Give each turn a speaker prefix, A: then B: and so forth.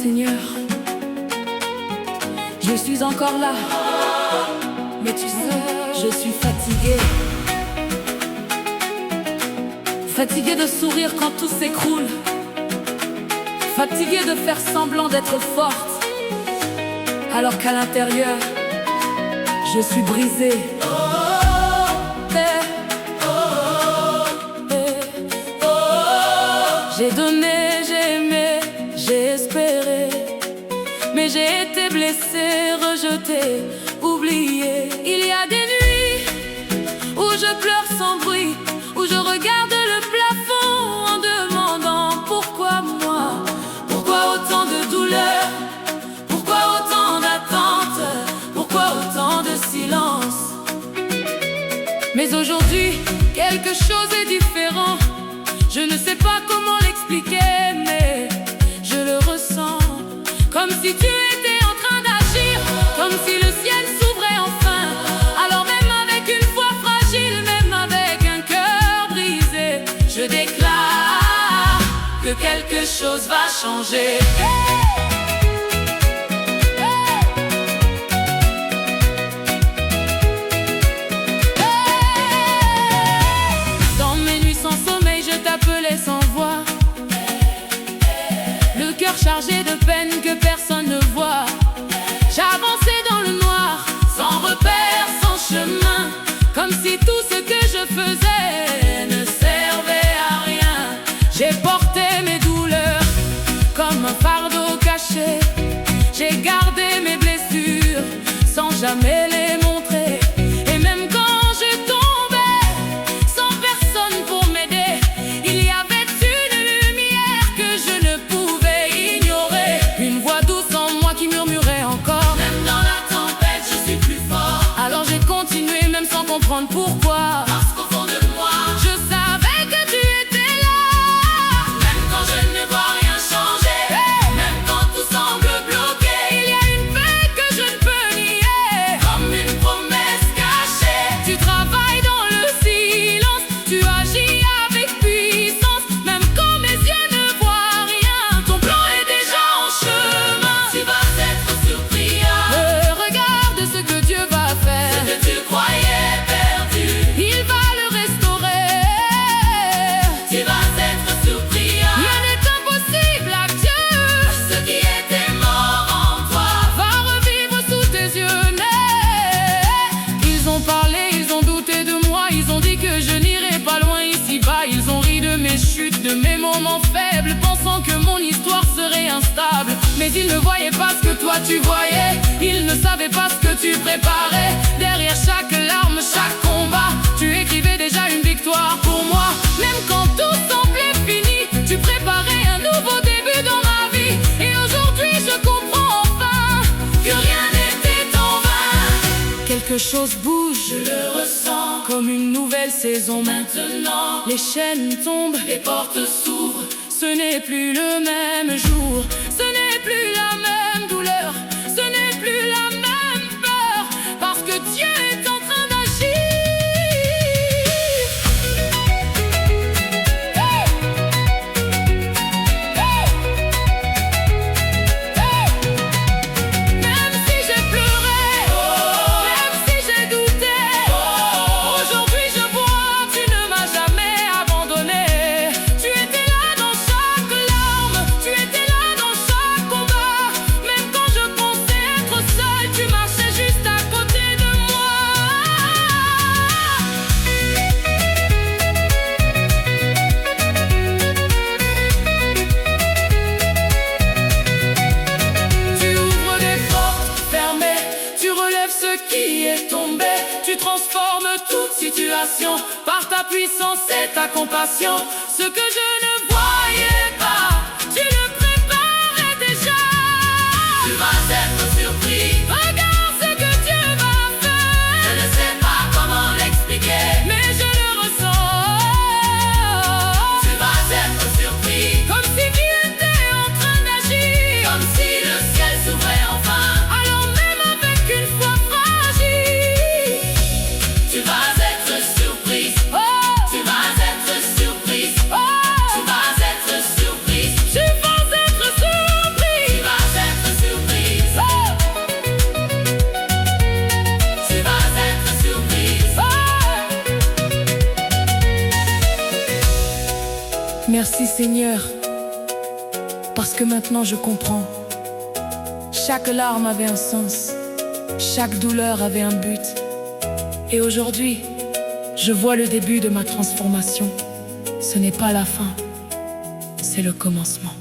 A: Seigneur. Je suis encore là, mais tu sais, je suis fatiguée. Fatiguée de sourire quand tout s'écroule. Fatiguée de faire semblant d'être forte, alors qu'à l'intérieur, je suis brisée. J'ai donné, j'ai aimé, j'ai espéré, mais j'ai été blessée, rejetée, oubliée. Il y a des nuits où je pleure sans bruit, où je regarde le plafond en demandant pourquoi moi, pourquoi autant de douleur, pourquoi autant d'attente, pourquoi autant de silence. Mais aujourd'hui, quelque chose est différent. Je ne sais pas comment l'expliquer, mais je le ressens. Comme si tu étais en train d'agir, comme si le ciel s'ouvrait enfin. Alors même avec une foi fragile, même avec un cœur brisé, je déclare que quelque chose va changer. Sans voix, le cœur chargé de peine que personne ne voit. J'avançais dans le noir, sans repère, sans chemin, comme si tout ce que je faisais ne servait à rien. J'ai porté mes douleurs comme un fardeau caché. J'ai gardé mes blessures sans jamais les montrer. Et même quand je tombais sans personne pour m'aider, il y avait une lumière que je ne pouvais ignorer. Une voix douce en moi qui murmurait encore: même dans la tempête, je suis plus fort. Alors j'ai continué même sans comprendre pourquoi. Parce qu'au fond de moi, je savais que tu étais là. Même quand je ne vois rien changer, même quand tout semble bloqué, il y a une paix que je ne peux nier, comme une promesse cachée. Tu travailles dans le silence, tu agis avec puissance. Même quand mes yeux ne voient rien, ton plan est déjà en chemin. Tu vas être surpris, regarde ce que Dieu va faire. Ce que tu croyais perdu, il va le restaurer. Tu vas être surpris, rien n'est impossible à Dieu. Ce qui était mort en toi va revivre sous tes yeux nés. Ils ont parlé, ils ont douté de moi, ils ont dit que je n'irai pas loin ici-bas. Ils ont ri de mes chutes, de mes moments faibles, pensant que mon histoire serait instable. Mais ils ne voyaient pas ce que toi tu voyais, ils ne savaient pas ce que tu préparais. Derrière chaque larme, chaque combat, tu écrivais déjà une victoire pour moi. Même quand tout semblait fini, tu préparais un nouveau début dans ma vie. Et aujourd'hui je comprends enfin que rien n'était en vain. Quelque chose bouge, je le ressens, comme une nouvelle saison. Maintenant les chaînes tombent, les portes s'ouvrent. Ce n'est plus le même jour, ce n'est plus la même douleur, ce n'est plus la même peur, parce que Dieu est en train d'agir. Même si j'ai pleuré, même si j'ai douté, aujourd'hui je vois, tu ne m'as jamais abandonné. Tu étais là dans chaque larme, tu étais là dans chaque combat. Même quand je pensais être seule, tu marchais juste à côté de moi. Tu ouvres des portes fermées, tu relèves ce qui est tombé. Tu transformes toute situation par ta puissance et ta compassion. Ce que je ne voyais pas, tu le préparais déjà. Tu vas être surpris, regarde ce que Dieu va faire. Je ne sais pas comment l'expliquer, mais je le ressens. Tu vas être surpris, comme si Dieu était en train d'agir, comme si le ciel s'ouvrait enfin. Alors même avec une foi fragile, tu vas être surprise. Tu vas être surprise. Tu vas être Merci Seigneur, parce que maintenant je comprends. Chaque larme avait un sens, chaque douleur avait un but. Et aujourd'hui, je vois le début de ma transformation. Ce n'est pas la fin, c'est le commencement.